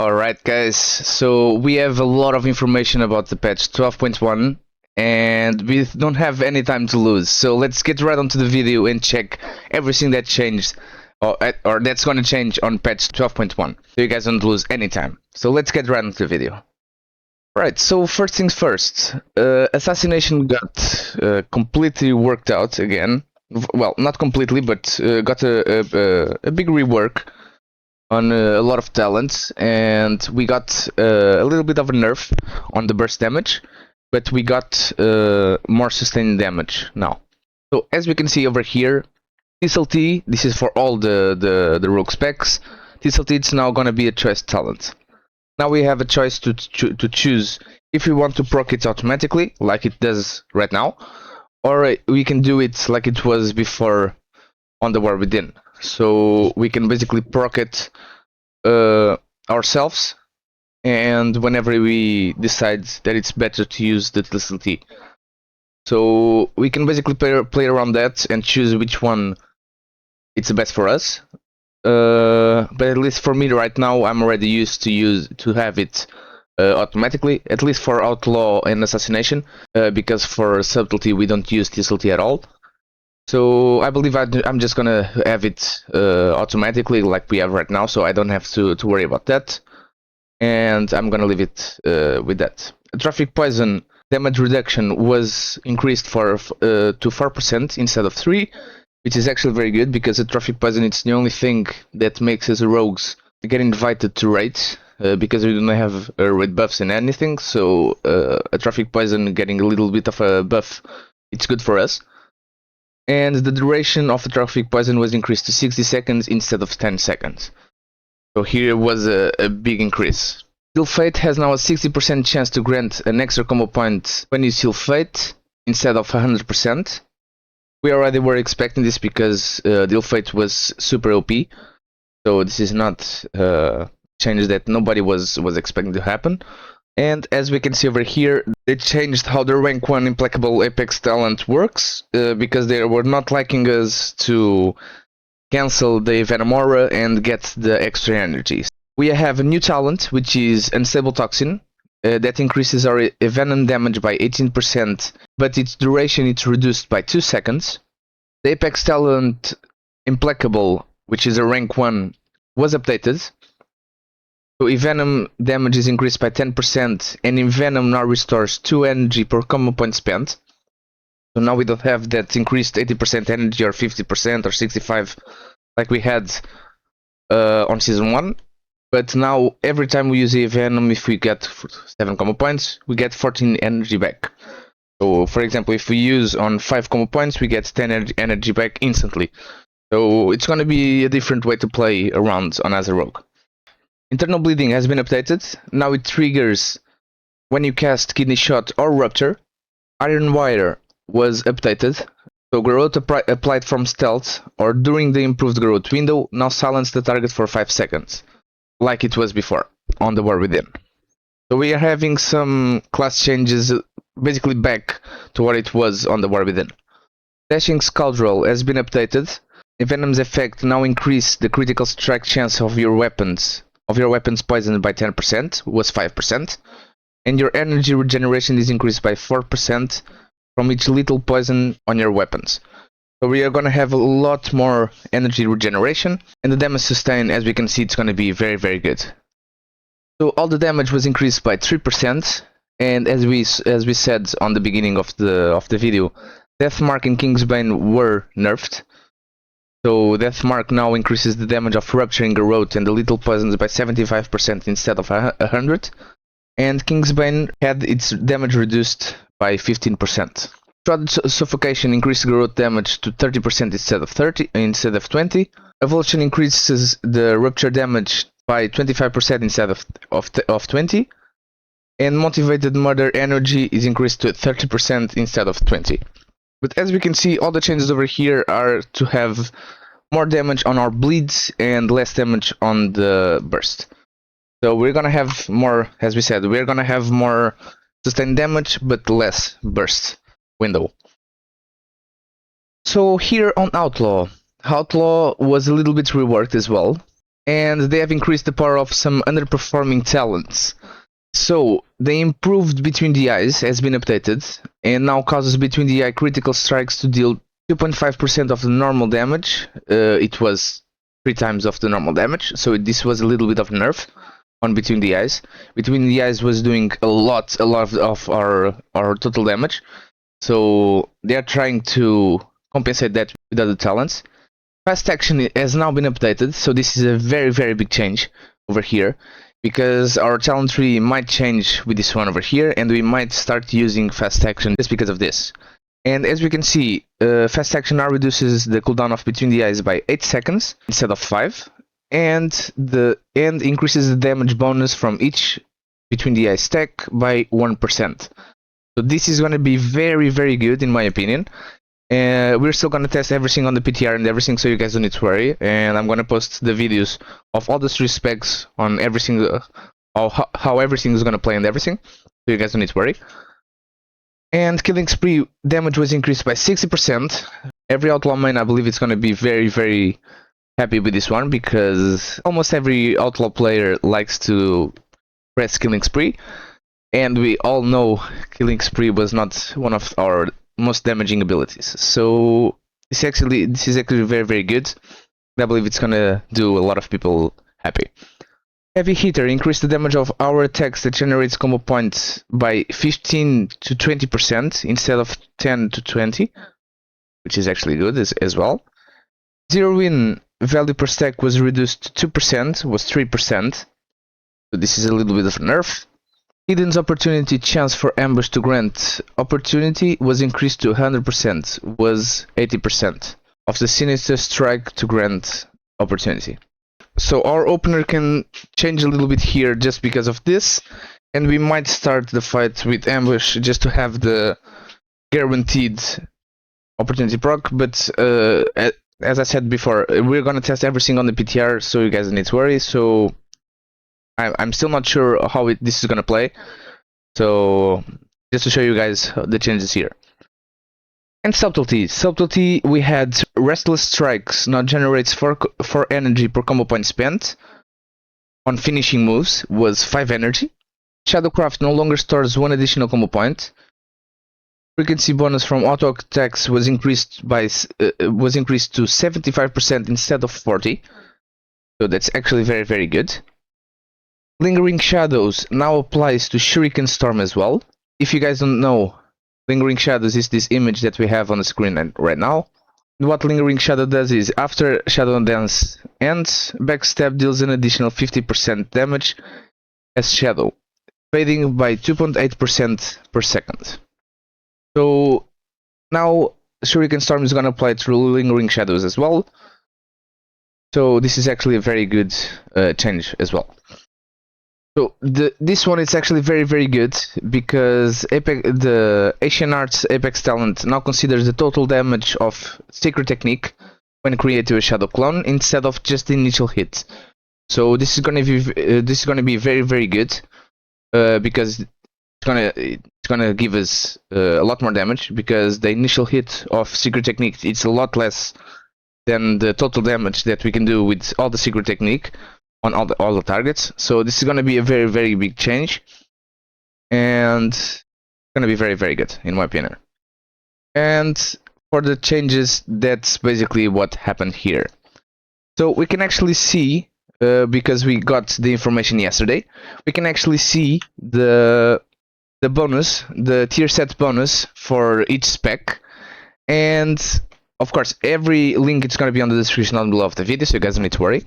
Alright guys, so we have a lot of information about the patch 12.1 and we don't have any time to lose, so let's get right onto the video and check everything that changed or that's gonna change on patch 12.1, so you guys don't lose any time. So let's get right onto the video. Right, so first things first, Assassination got completely worked out again. Well, not completely, but got a big rework on a lot of talents, and we got a little bit of a nerf on the burst damage, but we got more sustained damage now. So as we can see over here, Subtlety, this is for all the rogue specs. Subtlety is now gonna be a choice talent. Now we have a choice to choose if we want to proc it automatically, like it does right now, or we can do it like it was before on the War Within. So we can basically proc it ourselves, and whenever we decide that it's better to use the Subtlety. So we can basically play around that and choose which one it's the best for us. But at least for me right now, I'm already used to have it automatically, at least for Outlaw and Assassination, because for Subtlety we don't use Subtlety at all. So I believe I'm just gonna have it automatically like we have right now, so I don't have to worry about that. And I'm gonna leave it with that. Traffic Poison damage reduction was increased to 4% instead of 3%, which is actually very good, because the Traffic Poison is the only thing that makes us rogues get invited to raids, because we don't have raid buffs in anything, so a Traffic Poison getting a little bit of a buff, it's good for us. And the duration of the Traffic Poison was increased to 60 seconds instead of 10 seconds. So here was a big increase. Seal Fate has now a 60% chance to grant an extra combo point when you Seal Fate, instead of 100%. We already were expecting this because Seal Fate was super OP, so this is not changes that nobody was expecting to happen. And as we can see over here, they changed how the rank 1 Implacable Apex talent works, because they were not liking us to cancel the Venom Aura and get the extra energies. We have a new talent, which is Unstable Toxin, that increases our venom damage by 18%, but its duration is reduced by 2 seconds. The Apex talent Implacable, which is a rank 1, was updated. So Envenom damage is increased by 10%, and Envenom now restores 2 energy per combo point spent. So now we don't have that increased 80% energy or 50% or 65% like we had on Season 1. But now every time we use Envenom, if we get 7 combo points, we get 14 energy back. So for example, if we use on 5 combo points, we get 10 energy back instantly. So it's gonna be a different way to play around on as a rogue. Internal Bleeding has been updated. Now it triggers when you cast Kidney Shot or Rupture. Iron Wire was updated. So growth applied from stealth or during the improved growth window now silence the target for 5 seconds, like it was before on the War Within. So we are having some class changes, basically back to what it was on the War Within. Dashing Scoundrel has been updated. Envenom's effect now increase the critical strike chance of your weapons poisoned by 10%, was 5%, and your energy regeneration is increased by 4% from each lethal poison on your weapons. So we are gonna have a lot more energy regeneration, and the damage sustain, as we can see, it's gonna be very, very good. So all the damage was increased by 3%, and as we said on the beginning of the video, Deathmark and Kingsbane were nerfed. So Deathmark now increases the damage of Rupturing Garrote and the lethal poisons by 75% instead of 100%, and Kingsbane had its damage reduced by 15%. Shrouded Suffocation increased Garrote damage to 30% instead of 20%. Avulsion increases the Rupture damage by 25% instead of 20%. And Motivated Murder energy is increased to 30% instead of 20%. But as we can see, all the changes over here are to have more damage on our bleeds and less damage on the burst. So we're gonna have more, as we said, we're gonna have more sustained damage but less burst window. So here on Outlaw was a little bit reworked as well. and they have increased the power of some underperforming talents. So the improved between the eyes has been updated and now causes between the eye critical strikes to deal 2.5% of the normal damage. It was 3 times of the normal damage, so this was a little bit of nerf on between the eyes. Between the eyes was doing a lot of our total damage, so they are trying to compensate that with other talents. Fast action has now been updated, so this is a very big change over here, because our talent tree might change with this one over here, and we might start using fast action just because of this. And as we can see, fast action now reduces the cooldown of between the eyes by 8 seconds instead of 5, and increases the damage bonus from each between the eyes stack by 1%. So this is going to be very good in my opinion. We're still going to test everything on the PTR and everything, so you guys don't need to worry. And I'm going to post the videos of all the 3 specs on everything, how everything is going to play and everything, so you guys don't need to worry. And killing spree damage was increased by 60%. Every Outlaw main, I believe, is going to be very happy with this one, because almost every Outlaw player likes to press killing spree, and we all know killing spree was not one of our most damaging abilities. So this is actually very good. I believe it's gonna do a lot of people happy. Heavy hitter increased the damage of our attacks that generates combo points by 15 to 20% instead of 10 to 20, which is actually good as well. Zero win value per stack was reduced to 2%, was 3%. So this is a little bit of a nerf. Hidden's opportunity chance for ambush to grant opportunity was increased to 100%, was 80% of the sinister strike to grant opportunity. So our opener can change a little bit here just because of this, and we might start the fight with ambush just to have the guaranteed opportunity proc, but as I said before, we're gonna test everything on the PTR, so you guys don't need to worry. So I'm still not sure how this is gonna play, so just to show you guys the changes here. And Subtlety, we had Restless Strikes now generates 4 energy per combo point spent. On finishing moves was 5 energy. Shadowcraft no longer stores 1 additional combo point. Frequency bonus from auto attacks was increased to 75% instead of 40. So that's actually very good. Lingering Shadows now applies to Shuriken Storm as well. If you guys don't know, Lingering Shadows is this image that we have on the screen right now. What Lingering Shadow does is, after Shadow Dance ends, Backstab deals an additional 50% damage as Shadow, fading by 2.8% per second. So now Shuriken Storm is going to apply through Lingering Shadows as well. So this is actually a very good change as well. So this one is actually very good, because the Asian Arts Apex talent now considers the total damage of Secret Technique when created to a Shadow clone instead of just the initial hit. So this is gonna be very good, because it's gonna give us a lot more damage, because the initial hit of Secret Technique, it's a lot less than the total damage that we can do with all the Secret Technique on all the targets. So this is going to be a very big change, and it's going to be very good in my opinion. And for the changes, that's basically what happened here. So we can actually see, because we got the information yesterday, we can actually see the bonus, the tier set bonus for each spec. And of course, every link is going to be on the description down below of the video, so you guys don't need to worry.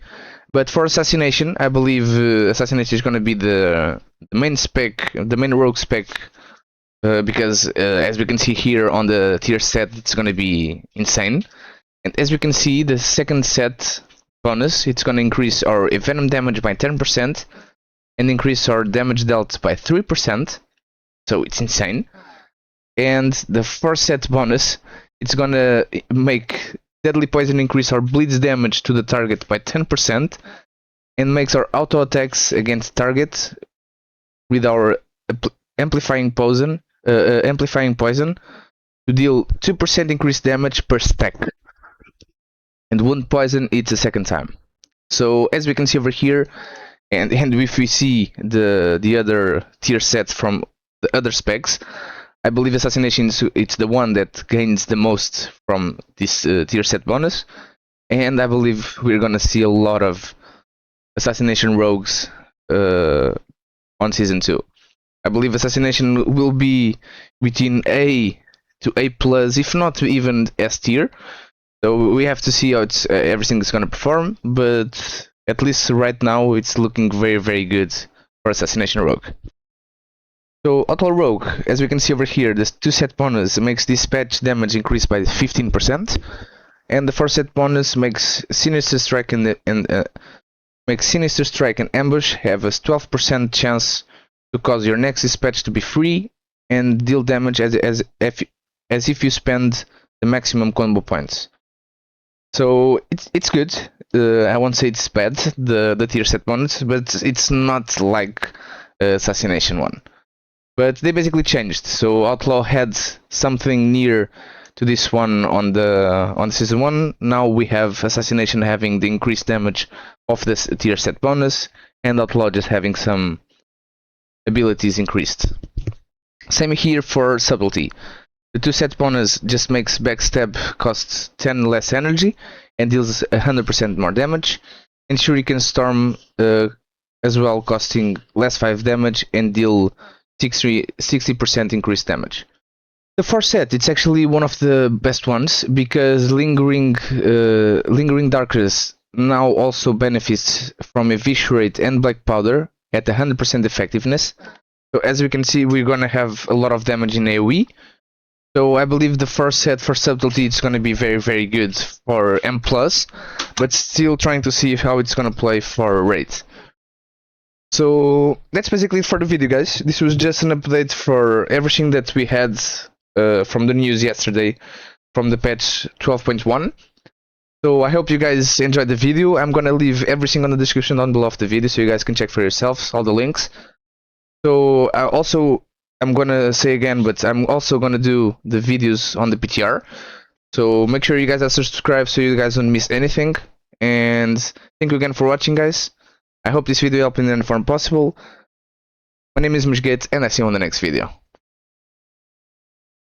But for Assassination, I believe Assassination is going to be the main spec, the main rogue spec, because as we can see here on the tier set, it's going to be insane. And as we can see, the second set bonus, it's going to increase our venom damage by 10% and increase our damage dealt by 3%. So it's insane. And the first set bonus, it's going to make Deadly Poison increase our bleeds damage to the target by 10% and makes our auto attacks against target with our amplifying poison to deal 2% increased damage per stack. And wound poison it's a second time. So as we can see over here, and if we see the other tier sets from the other specs, I believe Assassination it's the one that gains the most from this tier set bonus, and I believe we're gonna see a lot of Assassination rogues on season 2. I believe Assassination will be between A to A plus, if not even S tier. So we have to see how everything is gonna perform, but at least right now it's looking very, very good for Assassination Rogue. So Outlaw Rogue, as we can see over here, the 2 set bonus makes dispatch damage increase by 15%, and the 4 set bonus makes Sinister Strike and Sinister Strike and Ambush have a 12% chance to cause your next dispatch to be free and deal damage as if you spend the maximum combo points. So it's good. I won't say it's bad, the tier set bonus, but it's not like Assassination one. But they basically changed. So Outlaw had something near to this one on the season 1. Now we have Assassination having the increased damage of this tier set bonus, and Outlaw just having some abilities increased. Same here for Subtlety. The 2 set bonus just makes backstab costs 10 less energy and deals 100% more damage, and Shuriken Storm as well, costing less 5 damage and deal 60% increased damage. The 4 set, it's actually one of the best ones because Lingering Darkness now also benefits from Eviscerate and Black Powder at 100% effectiveness. So as we can see, we're gonna have a lot of damage in AoE. So I believe the 4 set for Subtlety it's gonna be very, very good for M+, but still trying to see how it's gonna play for Raid. So that's basically it for the video, guys. This was just an update for everything that we had from the news yesterday from the patch 12.1. So I hope you guys enjoyed the video. I'm gonna leave everything on the description down below of the video so you guys can check for yourselves, all the links. So I'm gonna say again, but I'm also gonna do the videos on the PTR. So make sure you guys are subscribed so you guys don't miss anything. And thank you again for watching, guys. I hope this video helped in any form possible. My name is BIIGG, and I see you on the next video.